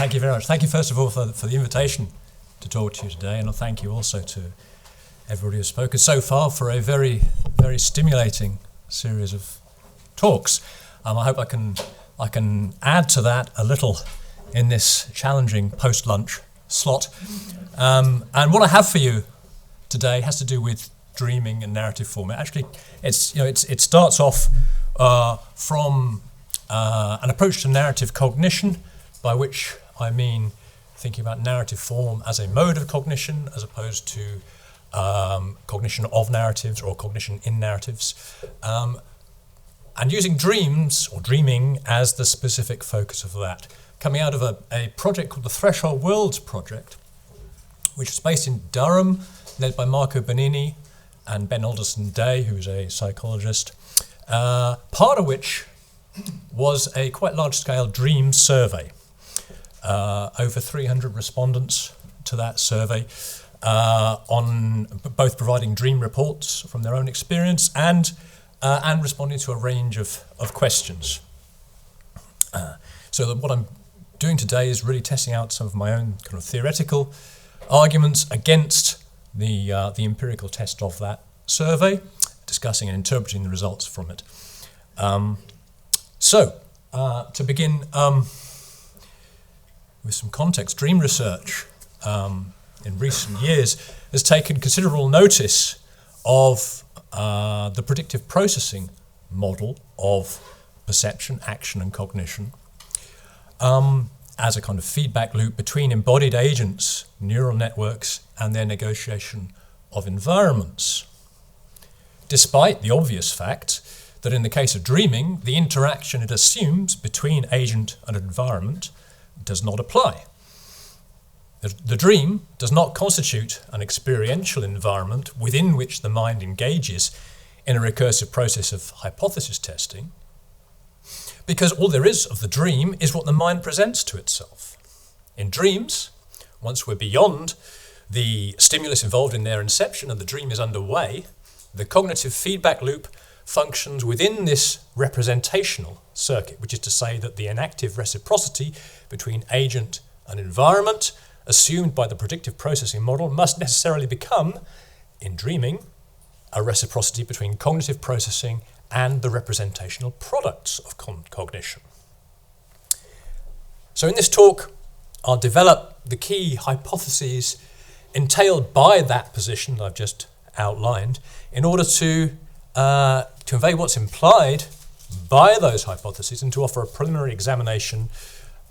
Thank you very much. Thank you, first of all, for the invitation to talk to you today, and thank you also to everybody who's spoken so far for a very, very stimulating series of talks. I hope I can add to that a little in this challenging post-lunch slot. And what I have for you today has to do with dreaming and narrative form. Actually, it starts off from an approach to narrative cognition, by which I mean thinking about narrative form as a mode of cognition as opposed to cognition of narratives or cognition in narratives, and using dreams or dreaming as the specific focus of that, coming out of a project called the Threshold Worlds Project, which was based in Durham, led by Marco Bonini and Ben Alderson-Day, who is a psychologist, part of which was a quite large-scale dream survey. Over 300 respondents to that survey, on both providing dream reports from their own experience and responding to a range of questions. So what I'm doing today is really testing out some of my own kind of theoretical arguments against the empirical test of that survey, discussing and interpreting the results from it. To begin with some context, dream research in recent years has taken considerable notice of the predictive processing model of perception, action, and cognition as a kind of feedback loop between embodied agents, neural networks, and their negotiation of environments. Despite the obvious fact that in the case of dreaming, the interaction it assumes between agent and environment does not apply. The dream does not constitute an experiential environment within which the mind engages in a recursive process of hypothesis testing, because all there is of the dream is what the mind presents to itself. In dreams, once we're beyond the stimulus involved in their inception and the dream is underway, the cognitive feedback loop functions within this representational circuit, which is to say that the inactive reciprocity between agent and environment assumed by the predictive processing model must necessarily become, in dreaming, a reciprocity between cognitive processing and the representational products of cognition. So in this talk, I'll develop the key hypotheses entailed by that position that I've just outlined in order to convey what's implied by those hypotheses and to offer a preliminary examination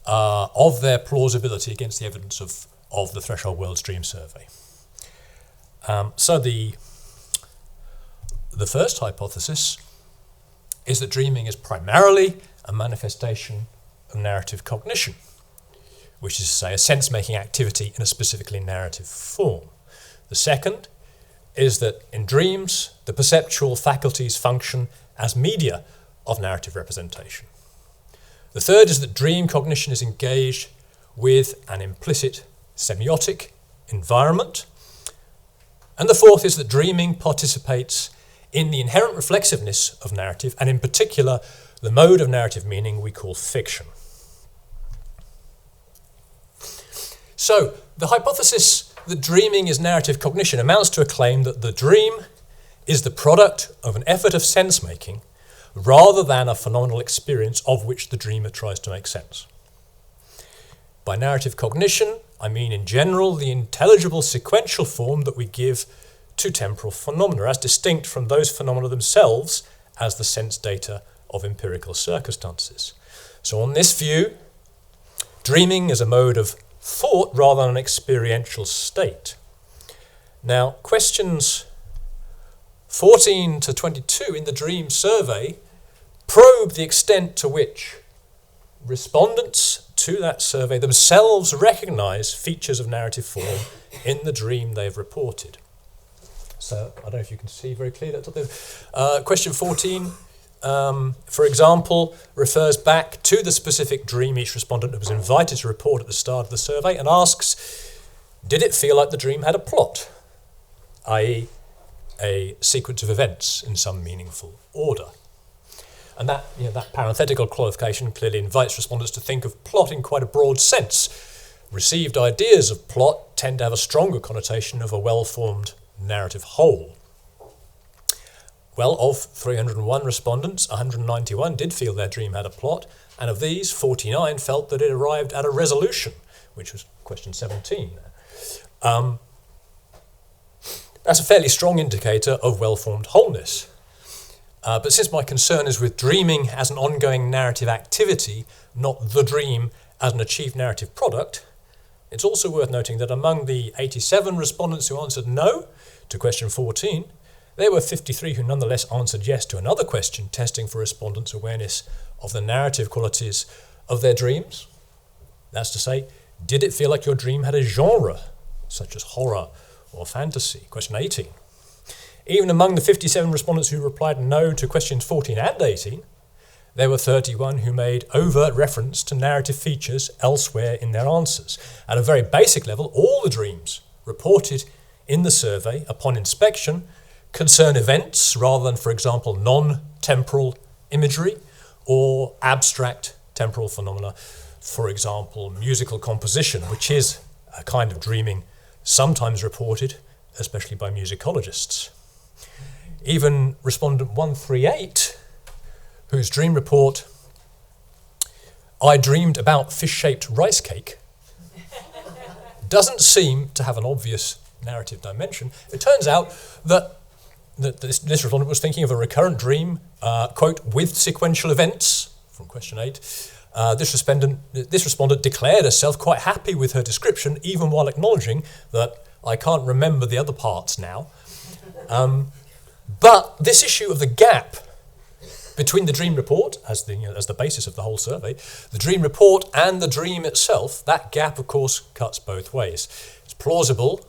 of their plausibility against the evidence of the Threshold Worlds Dream Survey. So the first hypothesis is that dreaming is primarily a manifestation of narrative cognition, which is to say a sense-making activity in a specifically narrative form. The second is that in dreams, the perceptual faculties function as media of narrative representation. The third is that dream cognition is engaged with an implicit semiotic environment. And the fourth is that dreaming participates in the inherent reflexiveness of narrative, and in particular, the mode of narrative meaning we call fiction. So, the hypothesis that dreaming is narrative cognition amounts to a claim that the dream is the product of an effort of sense-making rather than a phenomenal experience of which the dreamer tries to make sense. By narrative cognition, I mean in general the intelligible sequential form that we give to temporal phenomena, as distinct from those phenomena themselves as the sense data of empirical circumstances. So on this view, dreaming is a mode of thought rather than an experiential state. Now, questions 14 to 22 in the dream survey probe the extent to which respondents to that survey themselves recognize features of narrative form in the dream they've reported. So I don't know if you can see very clearly that. Question 14, for example, refers back to the specific dream each respondent was invited to report at the start of the survey and asks, did it feel like the dream had a plot, i.e. a sequence of events in some meaningful order? And that, that parenthetical qualification clearly invites respondents to think of plot in quite a broad sense. Received ideas of plot tend to have a stronger connotation of a well-formed narrative whole. Well, of 301 respondents, 191 did feel their dream had a plot, and of these, 49 felt that it arrived at a resolution, which was question 17. That's a fairly strong indicator of well-formed wholeness. But since my concern is with dreaming as an ongoing narrative activity, not the dream as an achieved narrative product, it's also worth noting that among the 87 respondents who answered no to question 14, there were 53 who nonetheless answered yes to another question testing for respondents' awareness of the narrative qualities of their dreams. That's to say, did it feel like your dream had a genre, such as horror or fantasy? Question 18. Even among the 57 respondents who replied no to questions 14 and 18, there were 31 who made overt reference to narrative features elsewhere in their answers. At a very basic level, all the dreams reported in the survey upon inspection concern events rather than, for example, non-temporal imagery or abstract temporal phenomena, for example, musical composition, which is a kind of dreaming sometimes reported, especially by musicologists. Even respondent 138, whose dream report, "I dreamed about fish-shaped rice cake," doesn't seem to have an obvious narrative dimension. It turns out that this respondent was thinking of a recurrent dream, quote, "with sequential events," from question 8. This respondent declared herself quite happy with her description, even while acknowledging that "I can't remember the other parts now." But this issue of the gap between the dream report, as the basis of the whole survey, the dream report and the dream itself, that gap, of course, cuts both ways. It's plausible,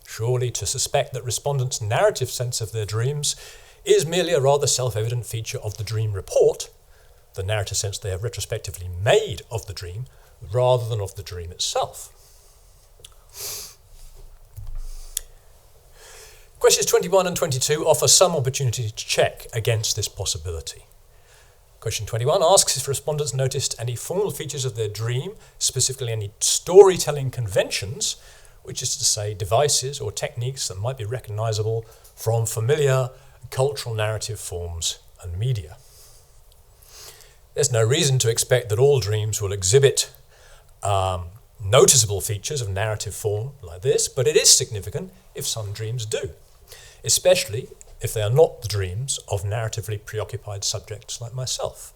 surely, to suspect that respondents' narrative sense of their dreams is merely a rather self-evident feature of the dream report, the narrative sense they have retrospectively made of the dream, rather than of the dream itself. Questions 21 and 22 offer some opportunity to check against this possibility. Question 21 asks if respondents noticed any formal features of their dream, specifically any storytelling conventions, which is to say devices or techniques that might be recognizable from familiar cultural narrative forms and media. There's no reason to expect that all dreams will exhibit noticeable features of narrative form like this, but it is significant if some dreams do, especially if they are not the dreams of narratively preoccupied subjects like myself.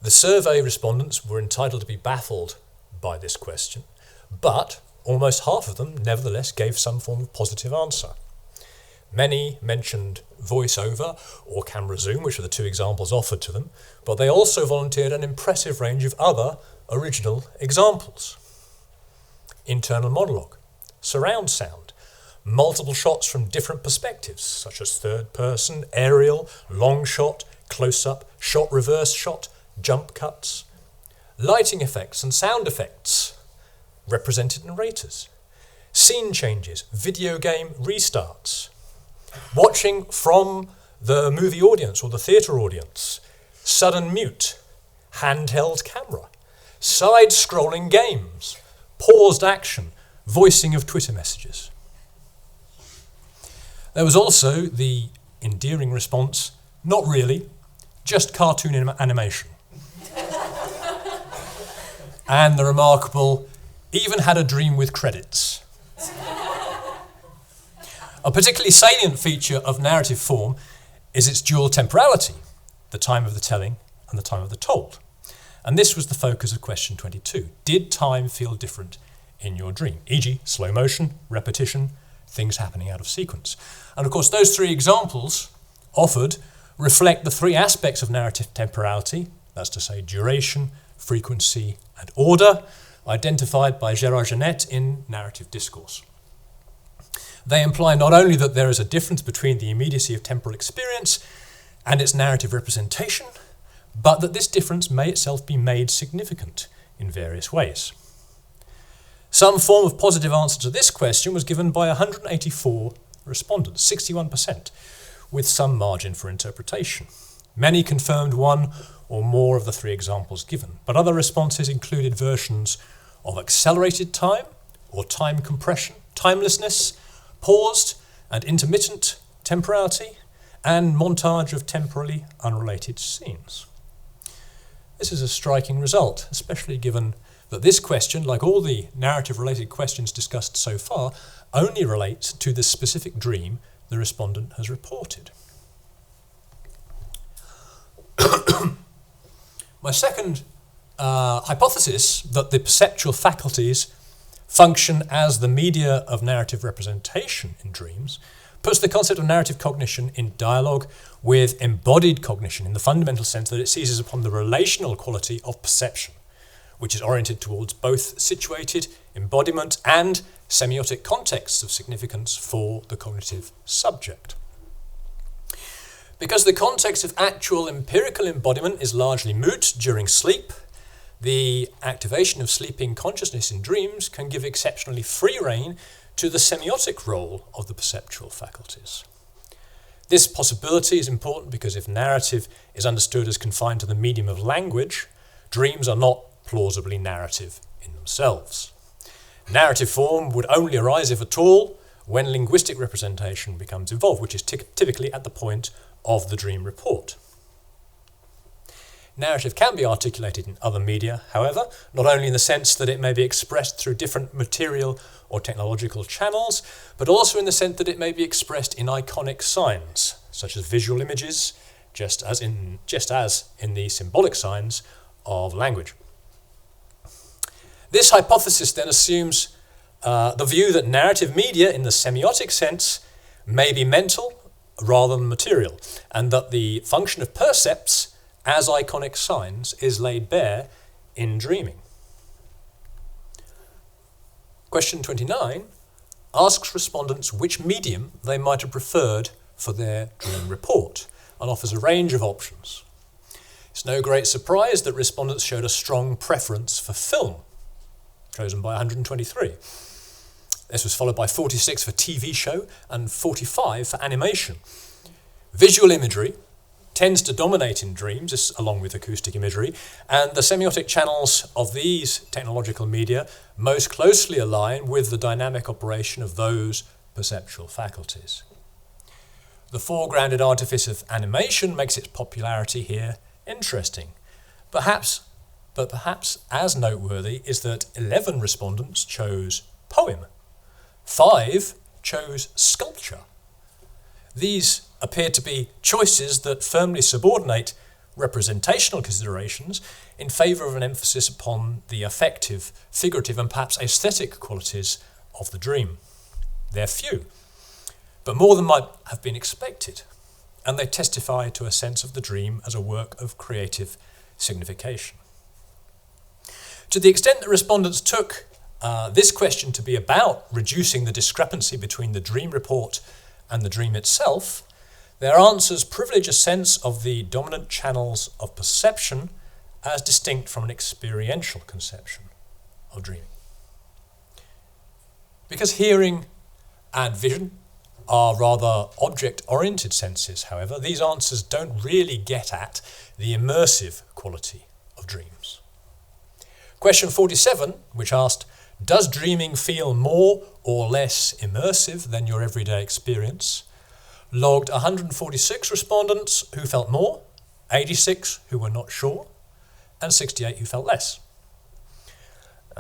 The survey respondents were entitled to be baffled by this question, but almost half of them nevertheless gave some form of positive answer. Many mentioned voice-over or camera zoom, which are the two examples offered to them, but they also volunteered an impressive range of other original examples. Internal monologue, surround sound, multiple shots from different perspectives, such as third person, aerial, long shot, close-up, shot reverse shot, jump cuts, lighting effects and sound effects, represented narrators, scene changes, video game restarts, watching from the movie audience or the theatre audience, sudden mute, handheld camera, side-scrolling games, paused action, voicing of Twitter messages. There was also the endearing response, "Not really, just cartoon animation." And the remarkable, "Even had a dream with credits." A particularly salient feature of narrative form is its dual temporality, the time of the telling and the time of the told. And this was the focus of question 22. Did time feel different in your dream? E.g., slow motion, repetition, things happening out of sequence. And of course, those three examples offered reflect the three aspects of narrative temporality, that's to say duration, frequency, and order, identified by Gérard Genette in Narrative Discourse. They imply not only that there is a difference between the immediacy of temporal experience and its narrative representation, but that this difference may itself be made significant in various ways. Some form of positive answer to this question was given by 184 respondents, 61%, with some margin for interpretation. Many confirmed one or more of the three examples given, but other responses included versions of accelerated time or time compression, timelessness, paused and intermittent temporality, and montage of temporally unrelated scenes. This is a striking result, especially given that this question, like all the narrative-related questions discussed so far, only relates to the specific dream the respondent has reported. My second hypothesis, that the perceptual faculties function as the media of narrative representation in dreams, puts the concept of narrative cognition in dialogue with embodied cognition in the fundamental sense that it seizes upon the relational quality of perception, which is oriented towards both situated embodiment and semiotic contexts of significance for the cognitive subject. Because the context of actual empirical embodiment is largely moot during sleep, the activation of sleeping consciousness in dreams can give exceptionally free rein to the semiotic role of the perceptual faculties. This possibility is important because if narrative is understood as confined to the medium of language, dreams are not plausibly narrative in themselves. Narrative form would only arise, if at all, when linguistic representation becomes involved, which is typically at the point of the dream report. Narrative can be articulated in other media, however, not only in the sense that it may be expressed through different material or technological channels, but also in the sense that it may be expressed in iconic signs, such as visual images, just as in the symbolic signs of language. This hypothesis then assumes the view that narrative media, in the semiotic sense, may be mental rather than material, and that the function of percepts as iconic signs is laid bare in dreaming. Question 29 asks respondents which medium they might have preferred for their dream report and offers a range of options. It's no great surprise that respondents showed a strong preference for film, chosen by 123. This was followed by 46 for TV show and 45 for animation. Visual imagery tends to dominate in dreams, along with acoustic imagery, and the semiotic channels of these technological media most closely align with the dynamic operation of those perceptual faculties. The foregrounded artifice of animation makes its popularity here interesting. Perhaps as noteworthy is that 11 respondents chose poem, 5 chose sculpture. These appear to be choices that firmly subordinate representational considerations in favour of an emphasis upon the affective, figurative and perhaps aesthetic qualities of the dream. They're few, but more than might have been expected, and they testify to a sense of the dream as a work of creative signification. To the extent that respondents took this question to be about reducing the discrepancy between the dream report and the dream itself, their answers privilege a sense of the dominant channels of perception as distinct from an experiential conception of dreaming. Because hearing and vision are rather object-oriented senses, however, these answers don't really get at the immersive quality of dreams. Question 47, which asked, does dreaming feel more or less immersive than your everyday experience, logged 146 respondents who felt more, 86 who were not sure, and 68 who felt less.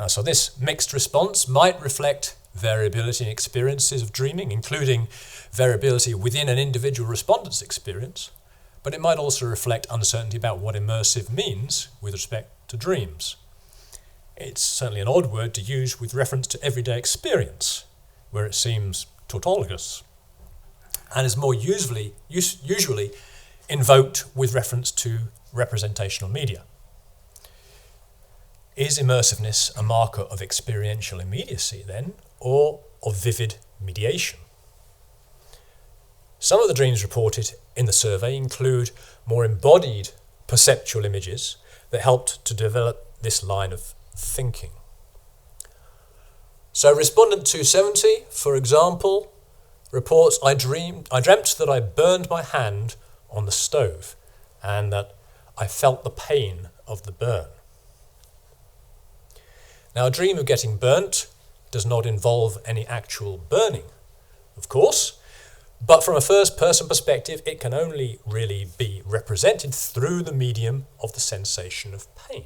So this mixed response might reflect variability in experiences of dreaming, including variability within an individual respondent's experience, but it might also reflect uncertainty about what immersive means with respect to dreams. It's certainly an odd word to use with reference to everyday experience, where it seems tautologous, and is more usually invoked with reference to representational media. Is immersiveness a marker of experiential immediacy then, or of vivid mediation? Some of the dreams reported in the survey include more embodied perceptual images that helped to develop this line of thinking. So respondent 270, for example, reports, I dreamt that I burned my hand on the stove and that I felt the pain of the burn. Now, a dream of getting burnt does not involve any actual burning, of course, but from a first-person perspective, it can only really be represented through the medium of the sensation of pain.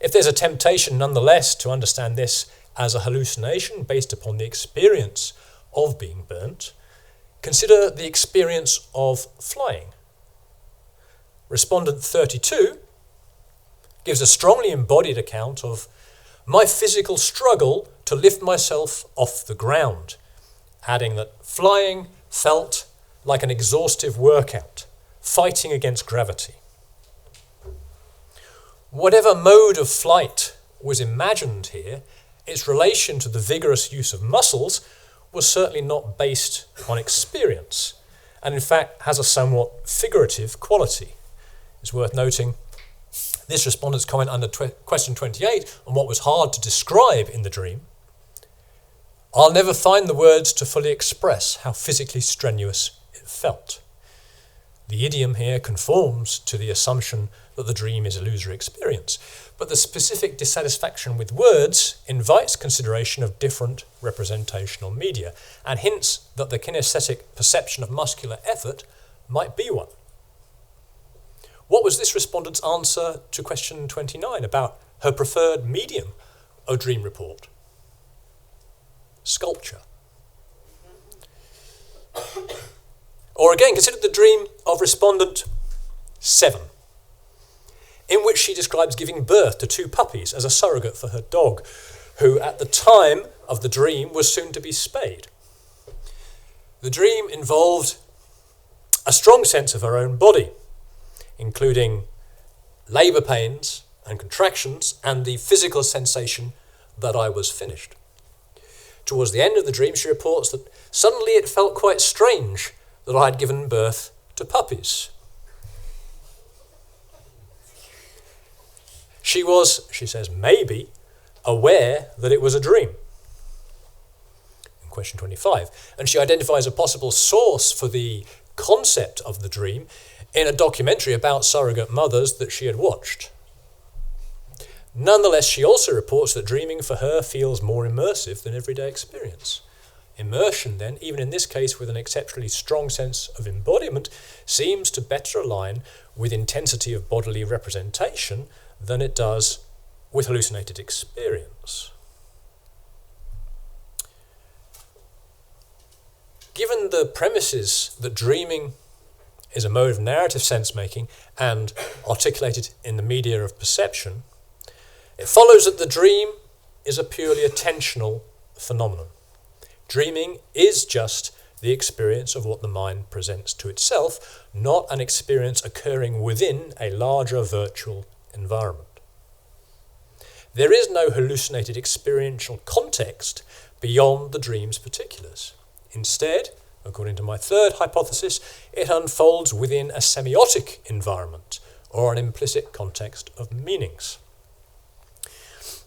If there's a temptation, nonetheless, to understand this as a hallucination based upon the experience of being burnt, consider the experience of flying. Respondent 32 gives a strongly embodied account of my physical struggle to lift myself off the ground, adding that flying felt like an exhaustive workout, fighting against gravity. Whatever mode of flight was imagined here, its relation to the vigorous use of muscles was certainly not based on experience, and in fact has a somewhat figurative quality. It's worth noting this respondent's comment under question 28 on what was hard to describe in the dream. I'll never find the words to fully express how physically strenuous it felt. The idiom here conforms to the assumption that the dream is illusory experience, but the specific dissatisfaction with words invites consideration of different representational media and hints that the kinesthetic perception of muscular effort might be one. What was this respondent's answer to question 29 about her preferred medium of dream report? Sculpture. Or again, consider the dream of respondent 7, in which she describes giving birth to 2 puppies as a surrogate for her dog, who at the time of the dream was soon to be spayed. The dream involved a strong sense of her own body, including labour pains and contractions and the physical sensation that I was finished. Towards the end of the dream, she reports that suddenly it felt quite strange that I had given birth to puppies. She was, she says, maybe aware that it was a dream. In question 25. And she identifies a possible source for the concept of the dream in a documentary about surrogate mothers that she had watched. Nonetheless, she also reports that dreaming for her feels more immersive than everyday experience. Immersion, then, even in this case with an exceptionally strong sense of embodiment, seems to better align with intensity of bodily representation than it does with hallucinated experience. Given the premises that dreaming is a mode of narrative sense-making and articulated in the media of perception, it follows that the dream is a purely attentional phenomenon. Dreaming is just the experience of what the mind presents to itself, not an experience occurring within a larger virtual environment. There is no hallucinated experiential context beyond the dream's particulars. Instead, according to my third hypothesis, it unfolds within a semiotic environment or an implicit context of meanings.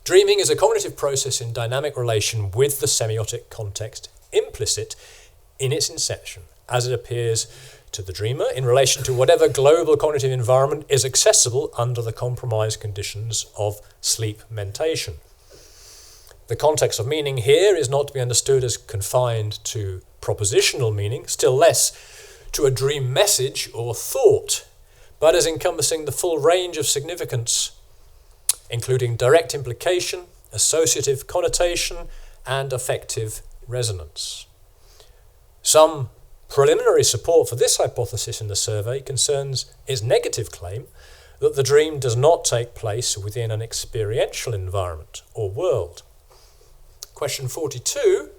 Dreaming is a cognitive process in dynamic relation with the semiotic context implicit in its inception, as it appears to the dreamer in relation to whatever global cognitive environment is accessible under the compromised conditions of sleep mentation. The context of meaning here is not to be understood as confined to propositional meaning, still less to a dream message or thought, but as encompassing the full range of significance, including direct implication, associative connotation, and affective resonance. Some preliminary support for this hypothesis in the survey concerns its negative claim that the dream does not take place within an experiential environment or world. Question 42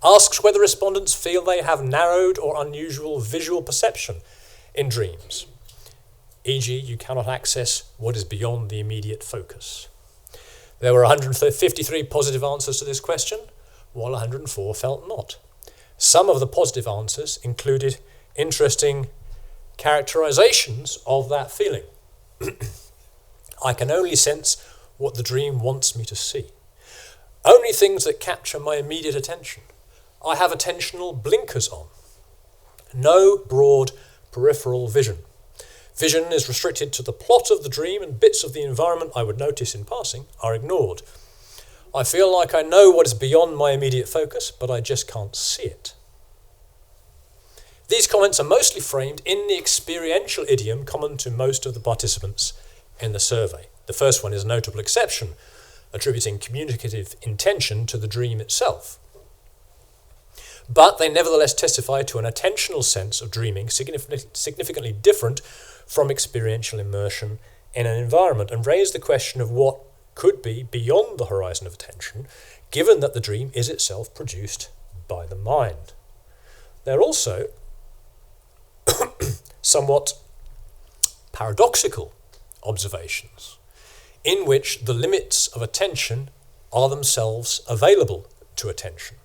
asks whether respondents feel they have narrowed or unusual visual perception in dreams. E.g., you cannot access what is beyond the immediate focus. There were 153 positive answers to this question, while 104 felt not. Some of the positive answers included interesting characterizations of that feeling. I can only sense what the dream wants me to see. Only things that capture my immediate attention. I have attentional blinkers on. No broad peripheral vision. Vision is restricted to the plot of the dream, and bits of the environment I would notice in passing are ignored. I feel like I know what is beyond my immediate focus, but I just can't see it. These comments are mostly framed in the experiential idiom common to most of the participants in the survey. The first one is a notable exception, attributing communicative intention to the dream itself. But they nevertheless testify to an attentional sense of dreaming significantly different from experiential immersion in an environment, and raise the question of what could be beyond the horizon of attention, given that the dream is itself produced by the mind. They're also somewhat paradoxical observations in which the limits of attention are themselves available to attention.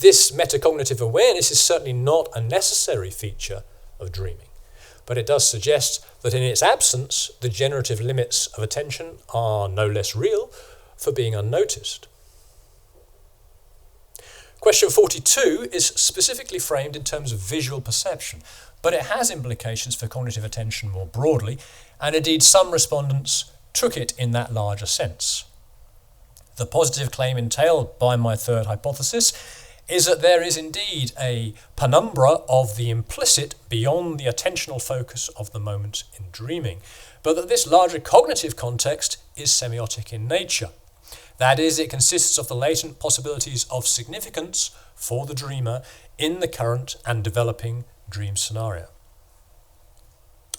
This metacognitive awareness is certainly not a necessary feature of dreaming, but it does suggest that in its absence, the generative limits of attention are no less real for being unnoticed. Question 42 is specifically framed in terms of visual perception, but it has implications for cognitive attention more broadly, and indeed some respondents took it in that larger sense. The positive claim entailed by my third hypothesis is that there is indeed a penumbra of the implicit beyond the attentional focus of the moment in dreaming, but that this larger cognitive context is semiotic in nature. That is, it consists of the latent possibilities of significance for the dreamer in the current and developing dream scenario.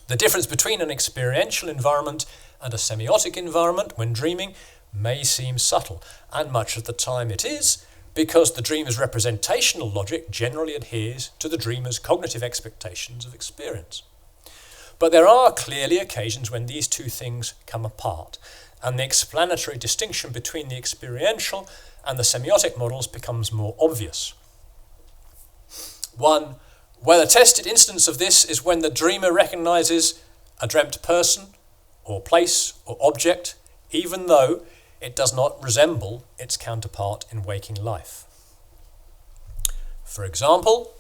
The difference between an experiential environment and a semiotic environment when dreaming may seem subtle, and much of the time it is, because the dreamer's representational logic generally adheres to the dreamer's cognitive expectations of experience. But there are clearly occasions when these two things come apart, and the explanatory distinction between the experiential and the semiotic models becomes more obvious. One well-attested instance of this is when the dreamer recognizes a dreamt person or place or object, even though it does not resemble its counterpart in waking life. For example,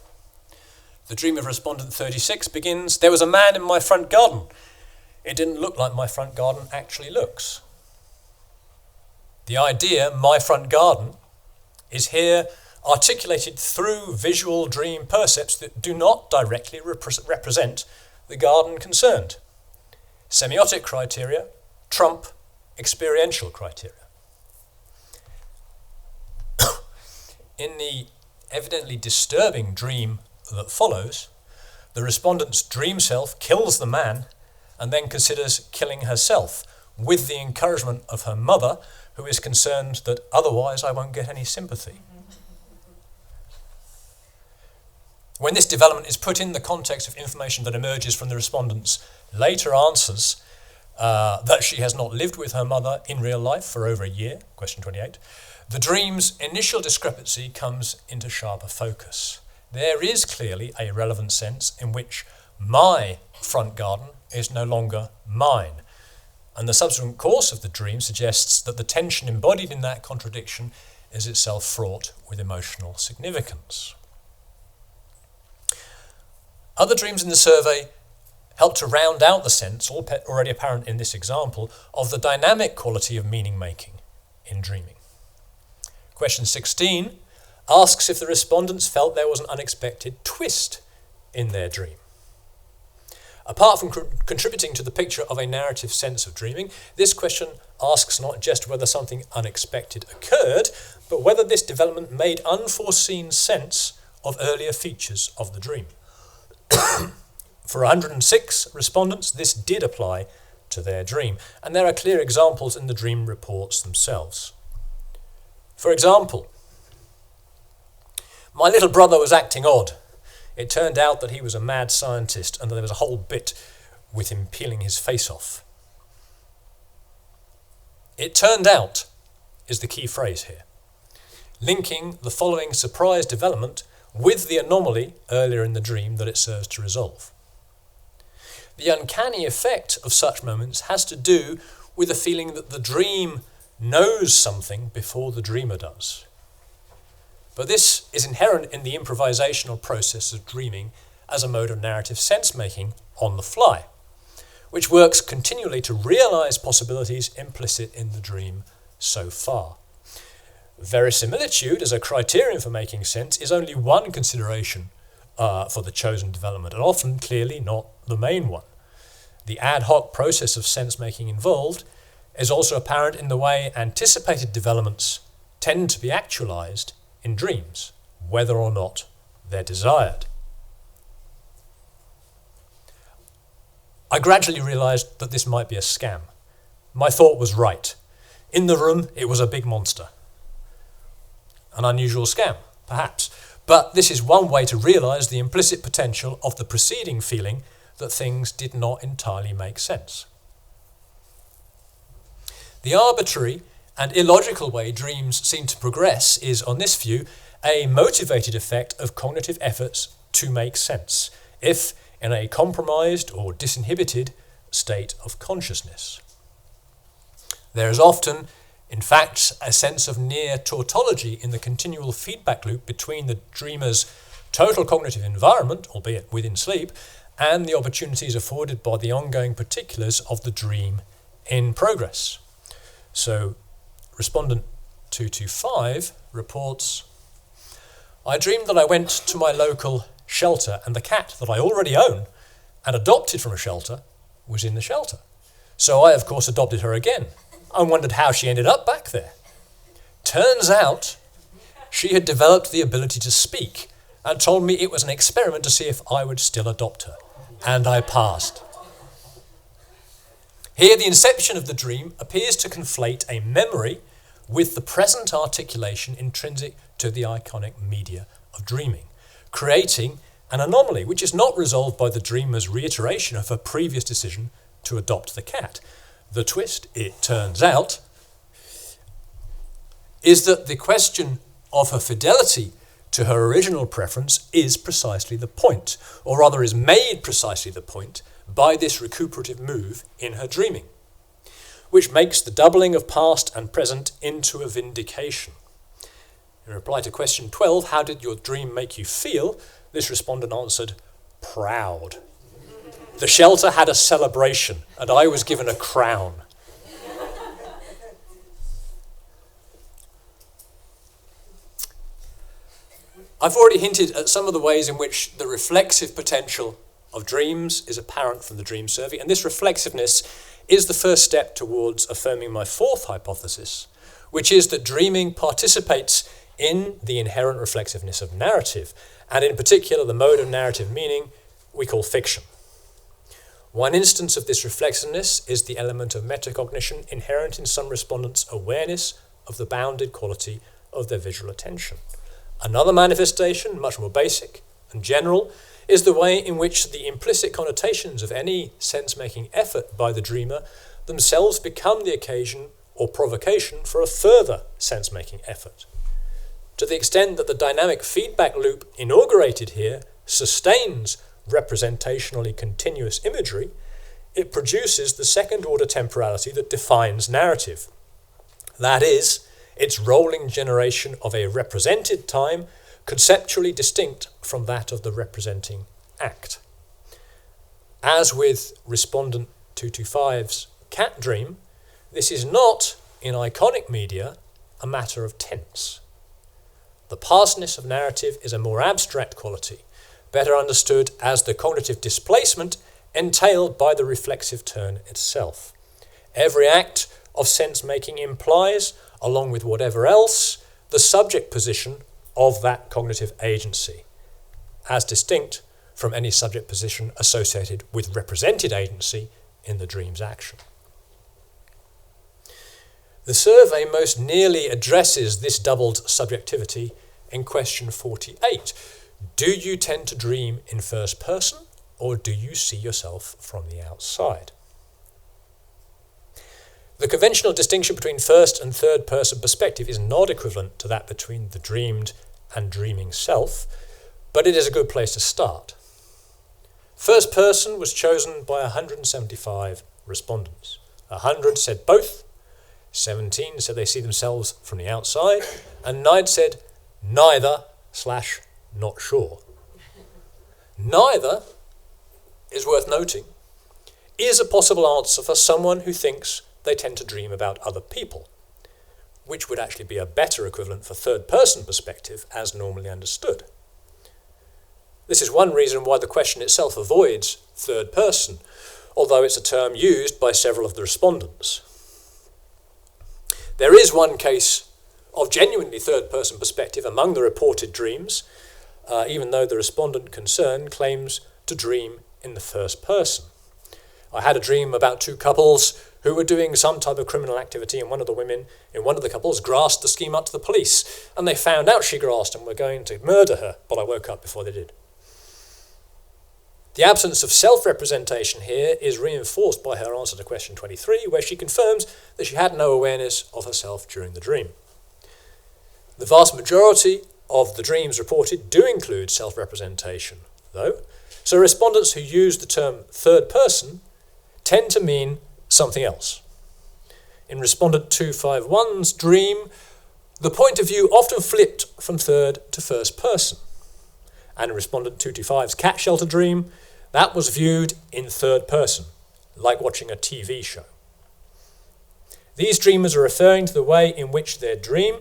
the dream of respondent 36 begins, "There was a man in my front garden. It didn't look like my front garden actually looks." The idea, my front garden, is here articulated through visual dream percepts that do not directly represent the garden concerned. Semiotic criteria trump experiential criteria. In the evidently disturbing dream that follows, the respondent's dream self kills the man and then considers killing herself with the encouragement of her mother, who is concerned that otherwise I won't get any sympathy. When this development is put in the context of information that emerges from the respondent's later answers, that she has not lived with her mother in real life for over a year, question 28, the dream's initial discrepancy comes into sharper focus. There is clearly a relevant sense in which my front garden is no longer mine, and the subsequent course of the dream suggests that the tension embodied in that contradiction is itself fraught with emotional significance. Other dreams in the survey help to round out the sense, already apparent in this example, of the dynamic quality of meaning-making in dreaming. Question 16 asks if the respondents felt there was an unexpected twist in their dream. Apart from contributing to the picture of a narrative sense of dreaming, this question asks not just whether something unexpected occurred, but whether this development made unforeseen sense of earlier features of the dream. For 106 respondents, this did apply to their dream, and there are clear examples in the dream reports themselves. For example, my little brother was acting odd. It turned out that he was a mad scientist, and that there was a whole bit with him peeling his face off. It turned out is the key phrase here, linking the following surprise development with the anomaly earlier in the dream that it serves to resolve. The uncanny effect of such moments has to do with the feeling that the dream knows something before the dreamer does. But this is inherent in the improvisational process of dreaming as a mode of narrative sense-making on the fly, which works continually to realize possibilities implicit in the dream so far. Verisimilitude as a criterion for making sense is only one consideration for the chosen development, and often clearly not the main one. The ad hoc process of sense-making involved is also apparent in the way anticipated developments tend to be actualized in dreams, whether or not they're desired. I gradually realized that this might be a scam. My thought was right. In the room, it was a big monster. An unusual scam, perhaps. But this is one way to realize the implicit potential of the preceding feeling that things did not entirely make sense. The arbitrary and illogical way dreams seem to progress is, on this view, a motivated effect of cognitive efforts to make sense, if in a compromised or disinhibited state of consciousness. There is often, in fact, a sense of near tautology in the continual feedback loop between the dreamer's total cognitive environment, albeit within sleep, and the opportunities afforded by the ongoing particulars of the dream in progress. So, respondent 225 reports, I dreamed that I went to my local shelter and the cat that I already own and adopted from a shelter was in the shelter. So I, of course, adopted her again. I wondered how she ended up back there. Turns out she had developed the ability to speak and told me it was an experiment to see if I would still adopt her. And I passed. Here, the inception of the dream appears to conflate a memory with the present articulation intrinsic to the iconic media of dreaming, creating an anomaly which is not resolved by the dreamer's reiteration of her previous decision to adopt the cat. The twist, it turns out, is that the question of her fidelity to her original preference is precisely the point, or rather is made precisely the point, by this recuperative move in her dreaming, which makes the doubling of past and present into a vindication. In reply to question 12, how did your dream make you feel? This respondent answered, proud. The shelter had a celebration, and I was given a crown. I've already hinted at some of the ways in which the reflexive potential of dreams is apparent from the dream survey, and this reflexiveness is the first step towards affirming my fourth hypothesis, which is that dreaming participates in the inherent reflexiveness of narrative, and in particular the mode of narrative meaning we call fiction. One instance of this reflexiveness is the element of metacognition inherent in some respondents' awareness of the bounded quality of their visual attention. Another manifestation, much more basic and general, is the way in which the implicit connotations of any sense-making effort by the dreamer themselves become the occasion or provocation for a further sense-making effort. To the extent that the dynamic feedback loop inaugurated here sustains representationally continuous imagery, it produces the second-order temporality that defines narrative. That is, its rolling generation of a represented time conceptually distinct from that of the representing act. As with respondent 225's cat dream, this is not, in iconic media, a matter of tense. The pastness of narrative is a more abstract quality, better understood as the cognitive displacement entailed by the reflexive turn itself. Every act of sense-making implies, along with whatever else, the subject position of that cognitive agency, as distinct from any subject position associated with represented agency in the dream's action. The survey most nearly addresses this doubled subjectivity in question 48. Do you tend to dream in first person, or do you see yourself from the outside? The conventional distinction between first and third person perspective is not equivalent to that between the dreamed and dreaming self, but it is a good place to start. First person was chosen by 175 respondents. 100 said both, 17 said they see themselves from the outside, and 9 said neither/not sure. Neither, is worth noting, is a possible answer for someone who thinks they tend to dream about other people, which would actually be a better equivalent for third-person perspective as normally understood. This is one reason why the question itself avoids third person, although it's a term used by several of the respondents. There is one case of genuinely third-person perspective among the reported dreams, even though the respondent concerned claims to dream in the first person. I had a dream about two couples who were doing some type of criminal activity, and one of the women in one of the couples grasped the scheme up to the police, and they found out she grasped and were going to murder her, but I woke up before they did. The absence of self-representation here is reinforced by her answer to question 23, where she confirms that she had no awareness of herself during the dream. The vast majority of the dreams reported do include self-representation, though, so respondents who use the term third person tend to mean something else. In respondent 251's dream, the point of view often flipped from third to first person. And in respondent 225's cat shelter dream, that was viewed in third person, like watching a TV show. These dreamers are referring to the way in which their dream,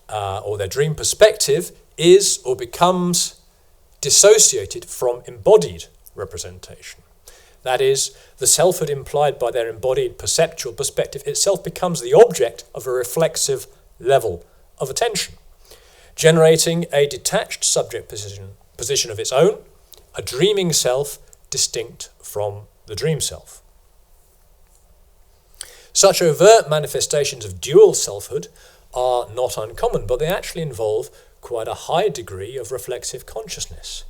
or their dream perspective, is or becomes dissociated from embodied representation. That is, the selfhood implied by their embodied perceptual perspective itself becomes the object of a reflexive level of attention, generating a detached subject position of its own, a dreaming self distinct from the dream self. Such overt manifestations of dual selfhood are not uncommon, but they actually involve quite a high degree of reflexive consciousness.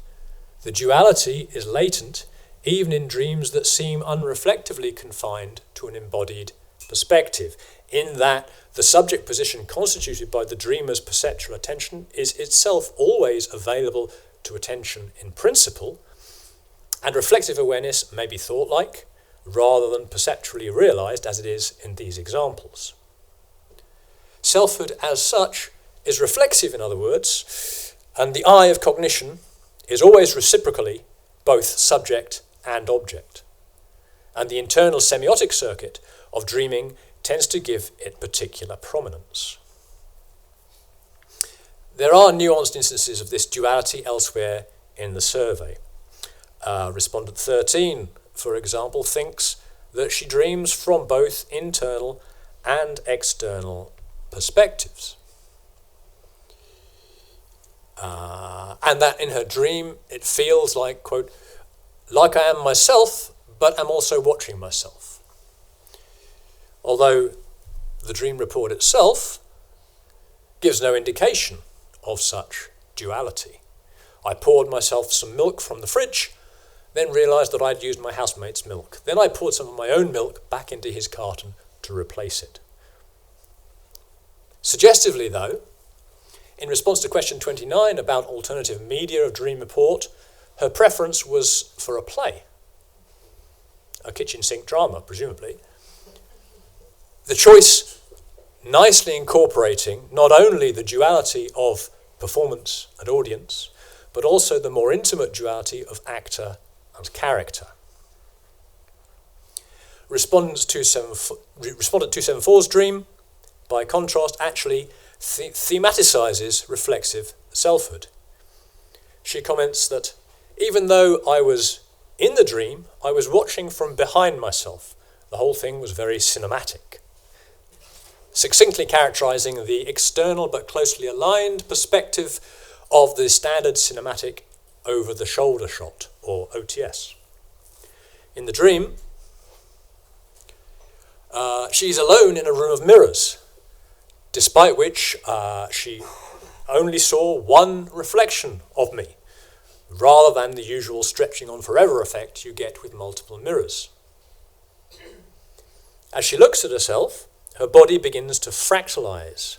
The duality is latent even in dreams that seem unreflectively confined to an embodied perspective, in that the subject position constituted by the dreamer's perceptual attention is itself always available to attention in principle, and reflexive awareness may be thought-like rather than perceptually realized as it is in these examples. Selfhood as such is reflexive, in other words, and the I of cognition is always reciprocally both subject and object. And the internal semiotic circuit of dreaming tends to give it particular prominence. There are nuanced instances of this duality elsewhere in the survey. Respondent 13, for example, thinks that she dreams from both internal and external perspectives. And that in her dream it feels like, quote, like I am myself, but am also watching myself. Although the dream report itself gives no indication of such duality. I poured myself some milk from the fridge, then realised that I'd used my housemate's milk. Then I poured some of my own milk back into his carton to replace it. Suggestively, though, in response to question 29 about alternative media of dream report, her preference was for a play, a kitchen sink drama, presumably. The choice nicely incorporating not only the duality of performance and audience, but also the more intimate duality of actor and character. Respondent 274's dream, by contrast, actually thematicizes reflexive selfhood. She comments that even though I was in the dream, I was watching from behind myself. The whole thing was very cinematic, succinctly characterizing the external but closely aligned perspective of the standard cinematic over-the-shoulder shot, or OTS. In the dream, she's alone in a room of mirrors, despite which she only saw one reflection of me, rather than the usual stretching on forever effect you get with multiple mirrors. As she looks at herself, her body begins to fractalize,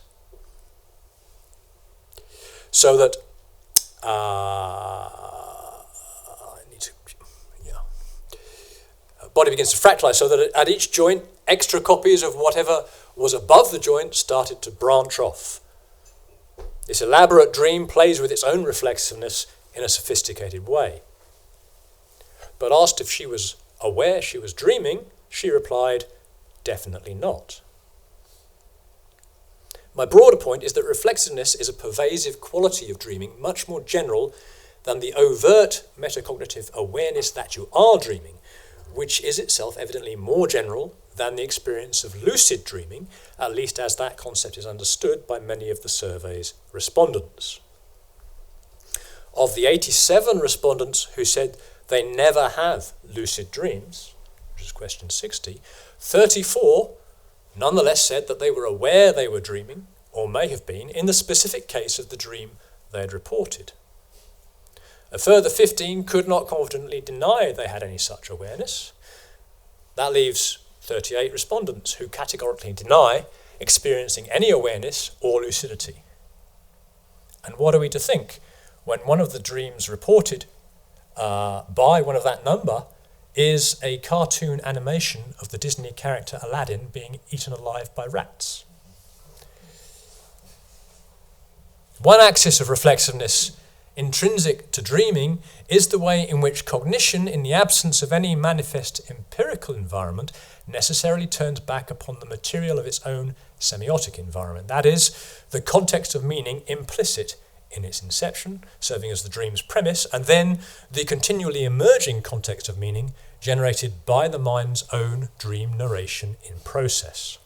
so that her body begins to fractalize, so that at each joint, extra copies of whatever was above the joint started to branch off. This elaborate dream plays with its own reflexiveness in a sophisticated way. But asked if she was aware she was dreaming, she replied, definitely not. My broader point is that reflexiveness is a pervasive quality of dreaming, much more general than the overt metacognitive awareness that you are dreaming, which is itself evidently more general than the experience of lucid dreaming, at least as that concept is understood by many of the survey's respondents. Of the 87 respondents who said they never have lucid dreams, which is question 60, 34 nonetheless said that they were aware they were dreaming, or may have been, in the specific case of the dream they had reported. A further 15 could not confidently deny they had any such awareness. That leaves 38 respondents who categorically deny experiencing any awareness or lucidity. And what are we to think when one of the dreams reported by one of that number is a cartoon animation of the Disney character Aladdin being eaten alive by rats? One axis of reflexiveness intrinsic to dreaming is the way in which cognition, in the absence of any manifest empirical environment, necessarily turns back upon the material of its own semiotic environment. That is, the context of meaning implicit in its inception, serving as the dream's premise, and then the continually emerging context of meaning generated by the mind's own dream narration in process.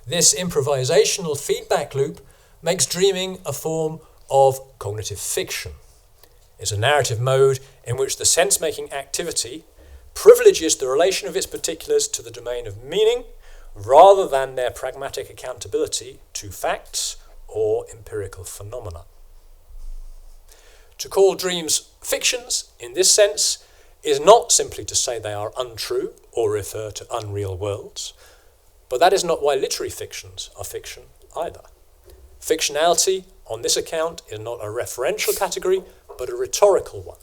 This improvisational feedback loop makes dreaming a form of cognitive fiction. It's a narrative mode in which the sense-making activity privileges the relation of its particulars to the domain of meaning rather than their pragmatic accountability to facts or empirical phenomena. To call dreams fictions in this sense is not simply to say they are untrue or refer to unreal worlds, but that is not why literary fictions are fiction either. Fictionality, on this account, is not a referential category, but a rhetorical one.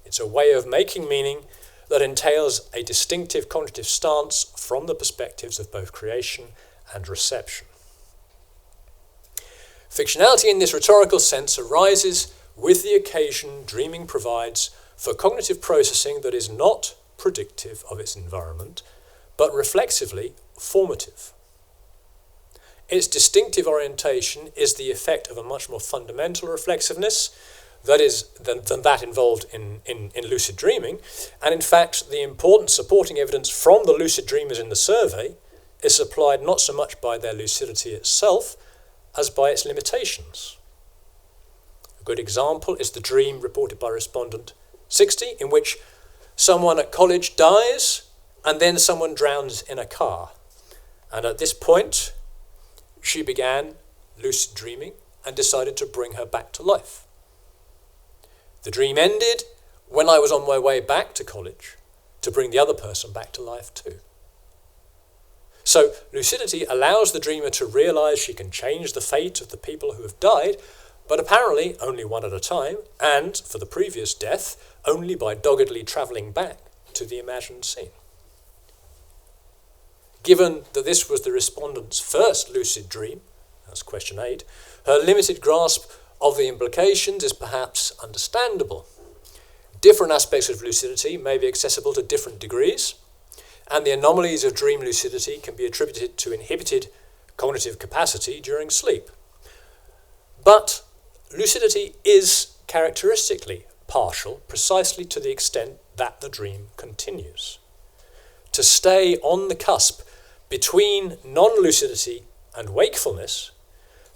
It's a way of making meaning that entails a distinctive cognitive stance from the perspectives of both creation and reception. Fictionality in this rhetorical sense arises with the occasion dreaming provides for cognitive processing that is not predictive of its environment, but reflexively formative. Its distinctive orientation is the effect of a much more fundamental reflexiveness than that involved in lucid dreaming, and in fact the important supporting evidence from the lucid dreamers in the survey is supplied not so much by their lucidity itself as by its limitations. A good example is the dream reported by respondent 60, in which someone at college dies and then someone drowns in a car. And at this point, she began lucid dreaming and decided to bring her back to life. The dream ended when I was on my way back to college to bring the other person back to life too. So lucidity allows the dreamer to realize she can change the fate of the people who have died, but apparently only one at a time, and, for the previous death, only by doggedly travelling back to the imagined scene. Given that this was the respondent's first lucid dream, that's question 8, her limited grasp of the implications is perhaps understandable. Different aspects of lucidity may be accessible to different degrees, and the anomalies of dream lucidity can be attributed to inhibited cognitive capacity during sleep. But lucidity is characteristically partial precisely to the extent that the dream continues. To stay on the cusp between non-lucidity and wakefulness,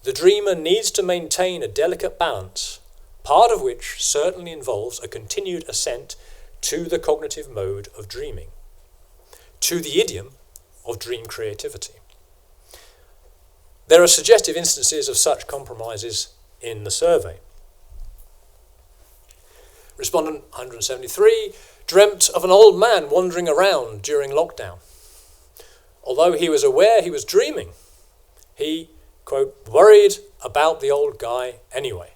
the dreamer needs to maintain a delicate balance, part of which certainly involves a continued ascent to the cognitive mode of dreaming, to the idiom of dream creativity. There are suggestive instances of such compromises in the survey. Respondent 173 dreamt of an old man wandering around during lockdown. Although he was aware he was dreaming, he, quote, worried about the old guy anyway.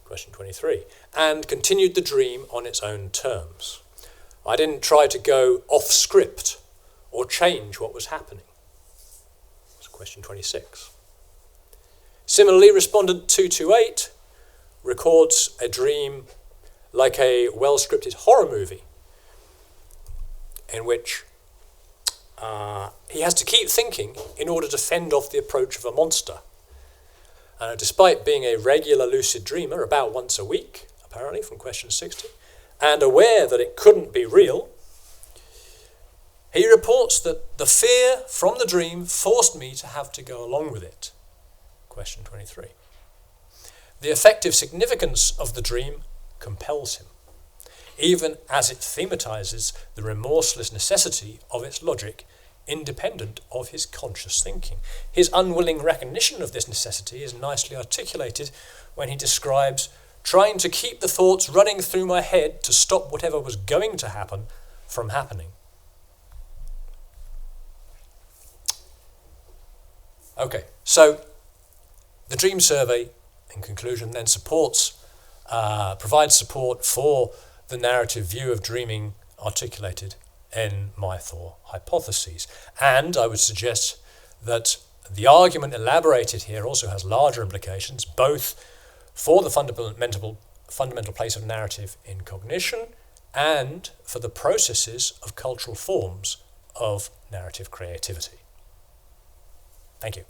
Question 23. And continued the dream on its own terms. I didn't try to go off script or change what was happening. That's question 26. Similarly, respondent 228 records a dream like a well-scripted horror movie in which he has to keep thinking in order to fend off the approach of a monster. Despite being a regular lucid dreamer, about once a week, apparently, from question 60, and aware that it couldn't be real, he reports that the fear from the dream forced me to have to go along with it. Question 23. The effective significance of the dream compels him, even as it thematizes the remorseless necessity of its logic, independent of his conscious thinking. His unwilling recognition of this necessity is nicely articulated when he describes trying to keep the thoughts running through my head to stop whatever was going to happen from happening. Okay, so the dream survey, in conclusion, then provides support for the narrative view of dreaming articulated in my Thor hypotheses. And I would suggest that the argument elaborated here also has larger implications, both for the fundamental place of narrative in cognition and for the processes of cultural forms of narrative creativity. Thank you.